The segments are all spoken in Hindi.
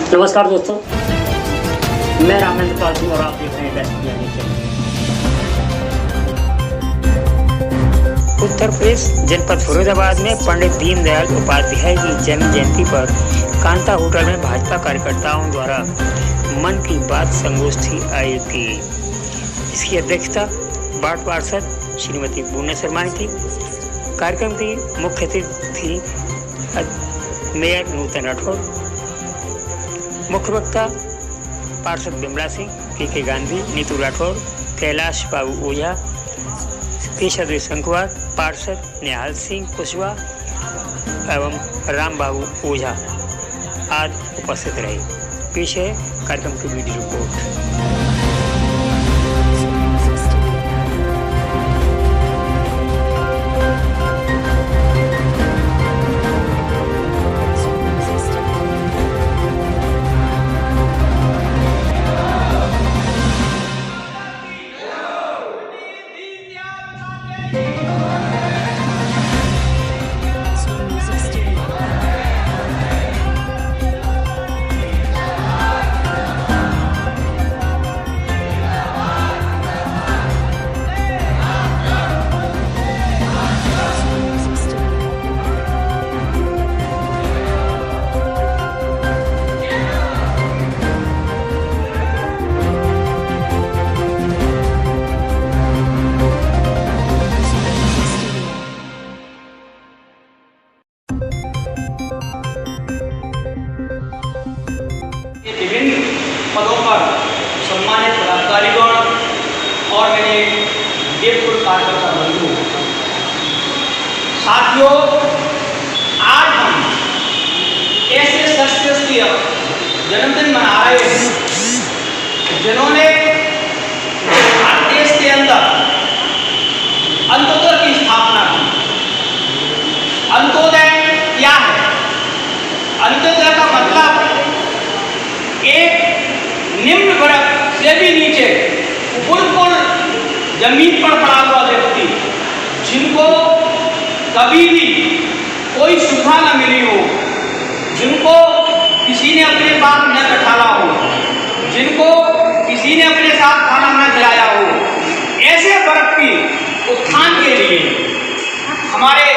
नमस्कार दोस्तों, मैं रामेंद्र पाल सिंह और आप देख रहे हैं waste India news channel. Uttar Pradesh जनपद फिरोजाबाद में पंडित दीनदयाल उपाध्याय की जन्म जयंती पर कांता होटल में भाजपा कार्यकर्ताओं द्वारा मन की बात संगोष्ठी आयोजित की गई। इसकी अध्यक्षता वार्ड पार्षद श्रीमती पूर्णा शर्मा ने की। कार्यक्रम की मुख्य अतिथि मेयर नूतन राठौर, मुख्य वक्ता पार्षद बिमला सिंह, के गांधी, नीतू राठौर, कैलाश बाबू ओझा, केशव शंकुवार, पार्षद निहाल सिंह कुशवाहा एवं राम बाबू ओझा आदि उपस्थित रहे। पेश है कार्यक्रम की वीडियो रिपोर्ट। विभिन्न पदों पर सम्मानित पदाधिकारीगण और मेरे देवपुर कार्यकर्ता बंधु साथियों, आज हम ऐसे शख्स की जन्मदिन मना रहे हैं जिन्होंने भारत देश के अंदर अंत्योदय की स्थापना की। अंत्योदय क्या है? अंत्योदय का मतलब एक निम्न वर्ग से भी नीचे बिल्कुल जमीन पर पड़ा हुआ व्यक्ति, जिनको कभी भी कोई सुविधा न मिली हो, जिनको किसी ने अपने पास न बैठाला हो, जिनको किसी ने अपने साथ खाना न खिलाया हो, ऐसे वर्ग की उत्थान के लिए हमारे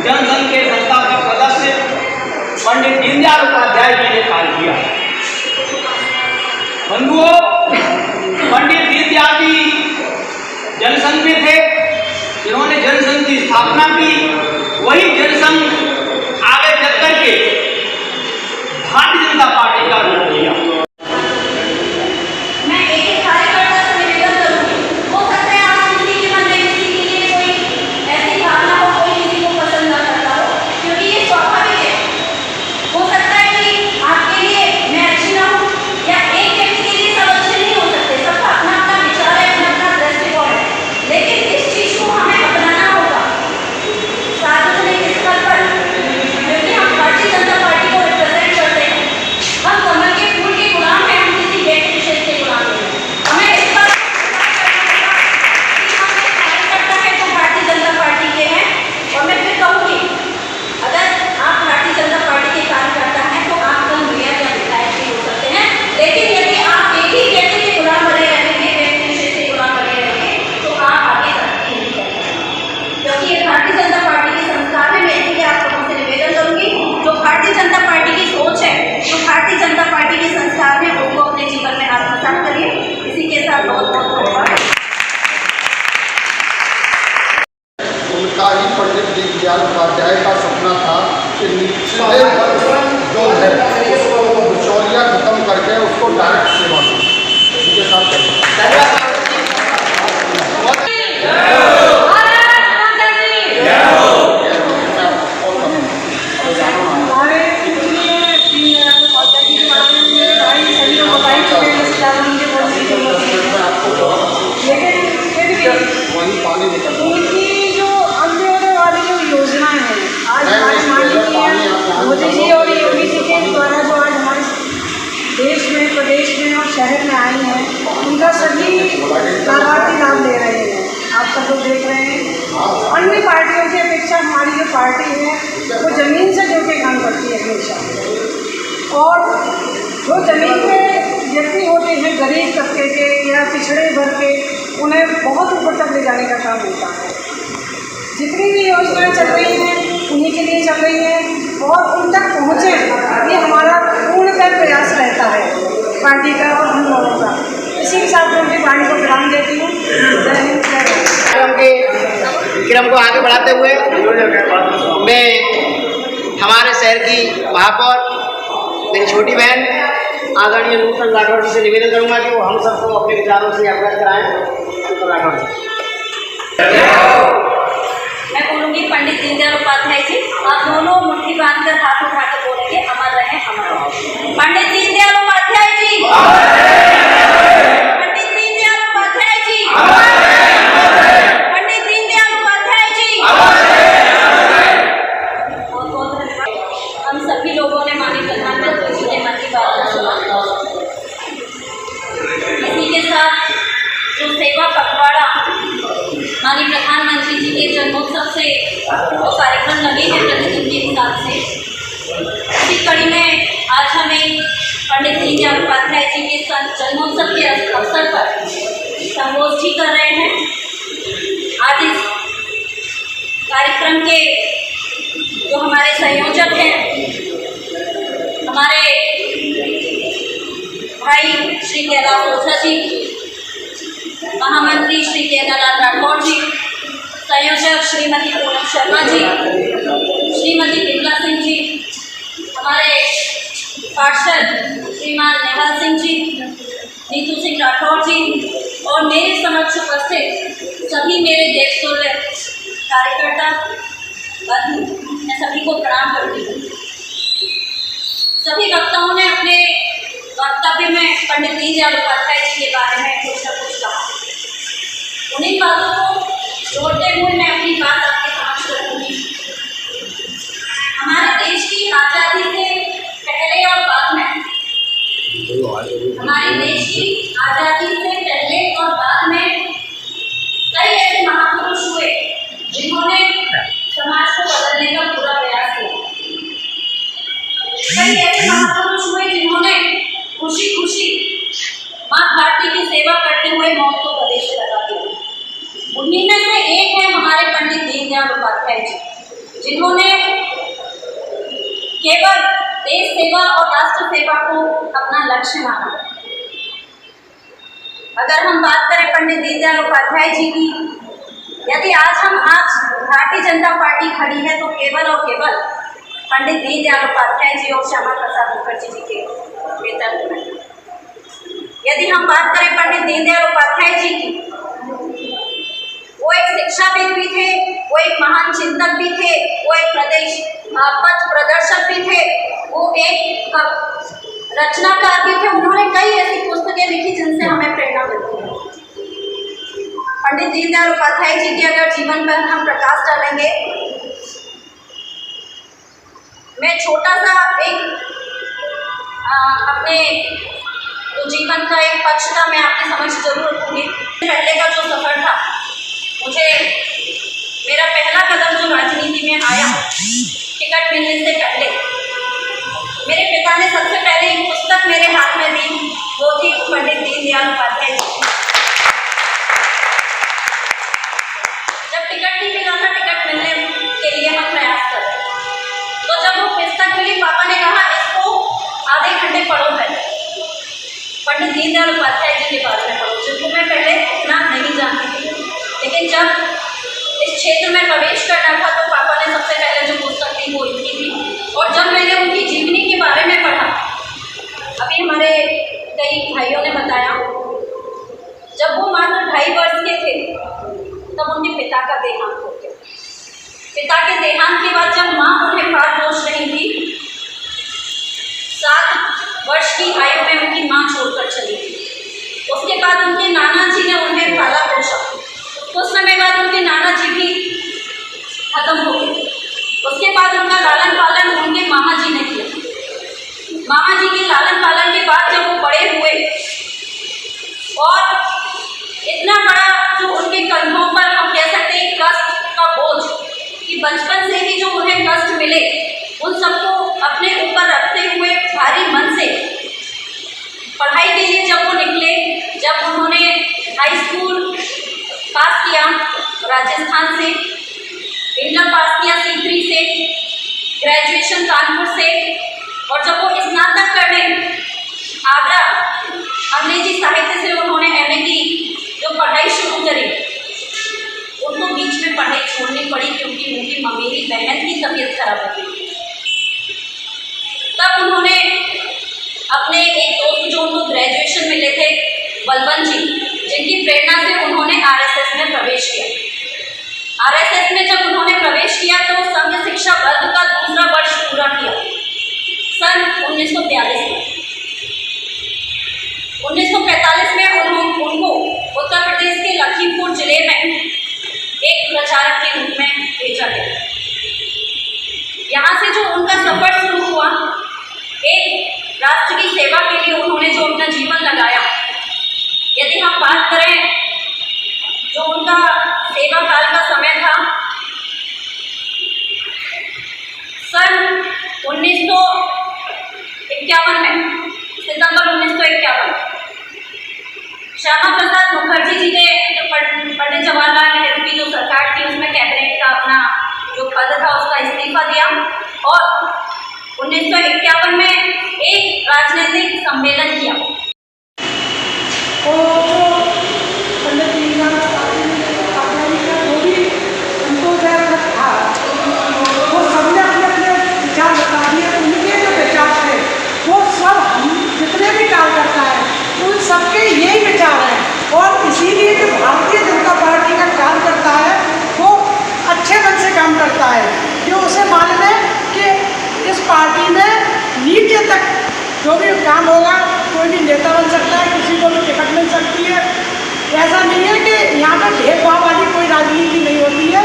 जनसंघ के संस्थापक सदस्य पंडित दीनदयाल उपाध्याय जी ने कार्य किया। बंधुओं, पंडित दीनदयाल जी जनसंघ में थे, जिन्होंने जनसंघ की स्थापना की। वही जनसंघ आगे चल करके भारतीय जनता पार्टी का रूप लिया। उनका ही पंडित दीनदयाल उपाध्याय का सपना था कि निचले जो है उसको बिचौलिया खत्म करके उसको डायरेक्ट सेवा दो। उनके साथ वही पानी मोदी जी और योगी जी के द्वारा जो आज हमारे देश में, प्रदेश में और शहर में आई हैं, उनका सभी लाभार्थी लाभ ले रहे हैं। आप सब लोग देख रहे हैं। अन्य पार्टियों की अपेक्षा हमारी जो पार्टी है वो ज़मीन से जुड़ के काम करती है हमेशा। और जो ज़मीन पे व्यक्ति होते हैं गरीब तबके के या पिछड़े वर्ग के, उन्हें बहुत ऊपर तक ले जाने का काम होता है। जितनी भी योजनाएं चल रही हैं उन्हीं के लिए चल रही हैं और उन तक पहुँचे, ये हमारा पूर्णतः प्रयास रहता है पार्टी का और हम लोगों का। इसी के साथ मैं अपनी पार्टी को विराम देती हूँ। जय हिंद, जय भारत। कार्यक्रम के क्रम को आगे बढ़ाते हुए मैं हमारे शहर की महापौर मेरी छोटी बहन आदरणीय नूतन राठौड़ जी से निवेदन करूंगा कि वो हम सबको अपने विचारों से अवगत कराएं। नूतन राठौड़ जी। मैं बोलूँगी पंडित दीनदयाल उपाध्याय जी, आप दोनों मुट्ठी बांधकर हाथ उठाकर बोलेंगे अमर रहे अमर। पंडित दीनदयाल उपाध्याय जी, पंडित दीनदयाल उपाध्याय जी, पंडित दीनदयाल उपाध्याय जी। बहुत बहुत धन्यवाद। हम सभी लोगों ने माननीय प्रधानमंत्री जी के मन की बात का सुना। इसी के साथ जो सेवा पखवाड़ा माननीय प्रधानमंत्री जी के जन्मोत्सव से वो कार्यक्रम लगे हैं प्रतिदिन के हिसाब से, इसी कड़ी में आज हमें पंडित दीनदयाल उपाध्याय जी के जन्मोत्सव के अवसर पर संगोष्ठी कर रहे हैं। आज इस कार्यक्रम के जो हमारे संयोजक हैं, हमारे भाई श्री कैलाश ओझा जी, महामंत्री श्री केदारनाथ राठौड़ जी, संयोजक श्रीमती पूनम शर्मा जी, श्रीमती विमला सिंह जी, हमारे पार्षद श्रीमान नेहाल सिंह जी, नीतू सिंह राठौड़ जी और मेरे समक्ष उपस्थित सभी मेरे देशतुल्य कार्यकर्ता, मैं सभी को प्रणाम करती हूँ। सभी वक्ताओं ने अपने वक्तव्य में पंडित दीनदयाल उपाध्याय जी के बारे में कुछ न कुछ कहा। उन्हीं बातों को जोड़ते हुए मैं अपनी बात आपके समक्ष रखूँगी। हमारे देश की आज़ादी से पहले और बाद में, हमारे देश की आज़ादी से पहले और बाद में कई ऐसे महापुरुष हुए जिन्होंने समाज को बदलने का पूरा प्रयास किया। कई ऐसे महापुरुष हुए जिन्होंने खुशी खुशी माँ भारती की सेवा करते हुए मौत को गले से लगा दिया। उन्हीं में से एक है हमारे पंडित दीनदयाल उपाध्याय जी, जिन्होंने केवल देश सेवा और राष्ट्र सेवा को अपना लक्ष्य माना। अगर हम बात करें पंडित दीनदयाल उपाध्याय जी की, यदि आज भारतीय जनता पार्टी खड़ी है तो केवल और केवल पंडित दीनदयाल उपाध्याय जी और श्यामा प्रसाद मुखर्जी जी के नेतृत्व में। यदि हम बात करें पंडित दीनदयाल उपाध्याय जी की, वो एक शिक्षाविद भी थे, वो एक महान चिंतक भी थे, वो एक प्रदेश पथ प्रदर्शक भी थे, वो एक रचनाकार भी थे। उन्होंने कई ऐसी पुस्तकें लिखी जिनसे हमें प्रेरणा मिलती है। पंडित दीनदयाल उपाध्याय जी के अगर जीवन पर हम प्रकाश डालेंगे, मैं छोटा सा एक अपने जो जीवन का एक पक्ष था मैं आपके समक्ष जरूर रखूँगी। पहले का जो सफ़र था, मुझे मेरा पहला कदम जो राजनीति में आया टिकट मिलने से पहले, मेरे पिता ने सबसे पहले एक पुस्तक मेरे हाथ में दी, वो थी पंडित दीनदयाल उपाध्याय जी। जब टिकट नहीं मिला था, टिकट मिलने के लिए हम प्रयास कर रहे, तो जब वो पुस्तक मिली, पापा ने कहा इसको आधे घंटे पढ़ो, पहले पंडित दीनदयाल उपाध्याय जी के बारे में पढ़ो, जिनको मैं पहले इतना नहीं जानती थी। लेकिन जब इस क्षेत्र में प्रवेश करना था तो पापा ने सबसे पहले जो पुस्तक दी वो इनकी थी। और जब मैंने उनकी जीवनी के बारे में पढ़ा, अभी हमारे कई भाइयों ने बताया, जब वो मात्र 2.5 वर्ष के थे तब उनके पिता का देहांत हो गया। पिता के देहांत के बाद जब माँ उन्हें पाल पोस रही थी, 7 वर्ष की आयु में उनकी माँ छोड़कर चली गई। उसके बाद उनके नाना जी ने उन्हें पाला पोसा। कुछ समय बाद उनके नाना जी भी खत्म हो गए। उसके बाद उनका लालन पालन उनके मामा जी ने किया। मामा जी के लालन पालन के बाद जब वो बड़े हुए और इतना बड़ा जो उनके कंधों पर हम कह सकते हैं कष्ट का बोझ, कि बचपन से ही जो उन्हें कष्ट मिले उन सबको अपने ऊपर रखते हुए भारी मन से हाई स्कूल पास किया राजस्थान से, इंटर पास किया C3 से, ग्रेजुएशन कानपुर से, और जब वो स्नातक करने आगरा अंग्रेजी साहित्य से उन्होंने MA की जो पढ़ाई शुरू करी, उनको बीच में पढ़ाई छोड़नी पड़ी क्योंकि उनकी ममेरी बहन की तबीयत खराब हो गई। तब उन्होंने अपने एक दोस्त जो उनको ग्रेजुएशन मिले थे, बलवंत जी, जिनकी प्रेरणा से उन्होंने RSS में प्रवेश किया। RSS में जब उन्होंने प्रवेश किया तो संघ शिक्षा वर्ग का दूसरा वर्ष पूरा किया सन 1942 में। 1945 में उनको उत्तर प्रदेश के लखीमपुर जिले में एक प्रचारक के रूप में भेजा गया। यहाँ से जो उनका सफर शुरू हुआ, एक राष्ट्र की सेवा के लिए उन्होंने जो अपना जीवन लगाया, यदि हम बात करें जो उनका सेवा काल का समय था, सन 1951 में, सितंबर 1951, श्यामा प्रसाद मुखर्जी जी ने पंडित जवाहरलाल नेहरू की जो सरकार थी उसमें कैबिनेट का अपना जो पद था उसका इस्तीफा दिया और 1951 में एक राजनीतिक सम्मेलन किया। और जो पंडित दीनदयाल उपाध्याय का जो भी अंत्योदय था, वो सबने अपने अपने विचार बता दिए। उनके जो विचार थे वो सब हम जितने भी कार्यकर्ता हैं उन सबके यही विचार हैं, और इसीलिए जो भारतीय जनता पार्टी का काम करता है वो अच्छे मन से काम करता है, जो उसे मालूम है कि इस पार्टी में नीचे तक जो भी काम होगा, कोई भी नेता बन सकता है, किसी को भी टिकट मिल सकती है। ऐसा नहीं है कि यहाँ पर भेदभाव वाली कोई राजनीति नहीं होती है।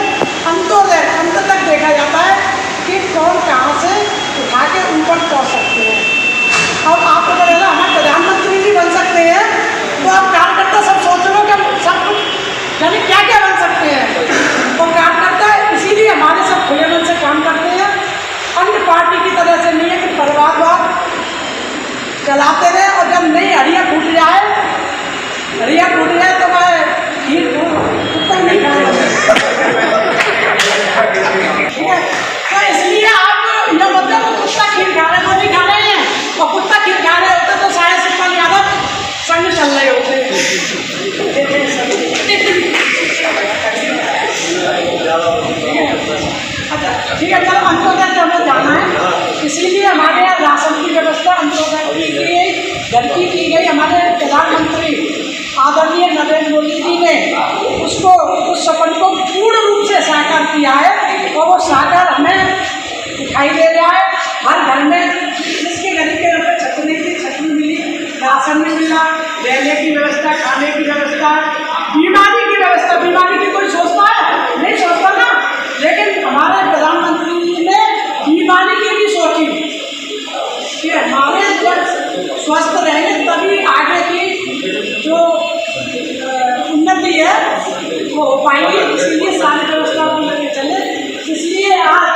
अंत्योदय अंत तक देखा जाता है कि कौन कहाँ से उठा के ऊपर पहुँच सकते हैं। और आपको पता है हमारे प्रधानमंत्री भी बन सकते हैं, तो आप कार्यकर्ता सब सोच लो कि सब कुछ यानी क्या क्या बन सकते हैं। और कार्यकर्ता इसीलिए हमारे सब खुले मन से काम करते हैं, अन्य पार्टी की तरह से नहीं है कि परिवारवाद चलाते रहे, और जब नहीं हड़िया फूट जाए तो मैं खीर कुत्ता नहीं खाऊंगा। ठीक है, तो इसलिए आप यह मतलब कुत्ता खीर खा रहे, वो नहीं खा रहे हैं, और कुत्ता खीर खा रहे होते तो शायद शिवपाल यादव संग चल रहे होते। अच्छा ठीक है, चलो अंत्योदय तो हमें जाना है, इसीलिए हमारे यहाँ राशन की व्यवस्था अंत्योदय की गई, घर की गई। हमारे प्रधानमंत्री आदरणीय नरेंद्र मोदी जी ने उसको उस सपन को पूर्ण रूप से साकार किया है, और वो साकार हमें दिखाई दे रहा है। हर घर में जिसके गरीब के घर पर छतरी थी, छतरी मिली, राशन भी मिला, रहने की व्यवस्था, खाने की व्यवस्था, बीमारी की व्यवस्था। बीमारी की कोई सोचता है? नहीं सोचता ना, लेकिन हमारे प्रधानमंत्री ने बीमारी की भी सोची कि हमारे जब स्वस्थ रहेंगे तभी आगे की जो उन्नति है वो हो पाएगी। इसलिए सारी व्यवस्था को लेकर चले। इसलिए आज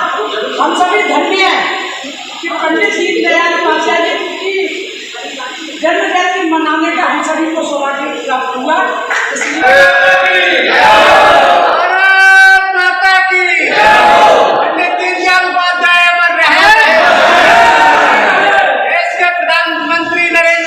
हम सभी धन्य हैं कि पंडित दीनदयाल उपाध्याय जी की जन्म जयंती मनाने का हम सभी को सौभाग्य प्राप्त हुआ। पंडित दीनदयाल उपाध्याय अमर रहे। देश के प्रधानमंत्री नरेंद्र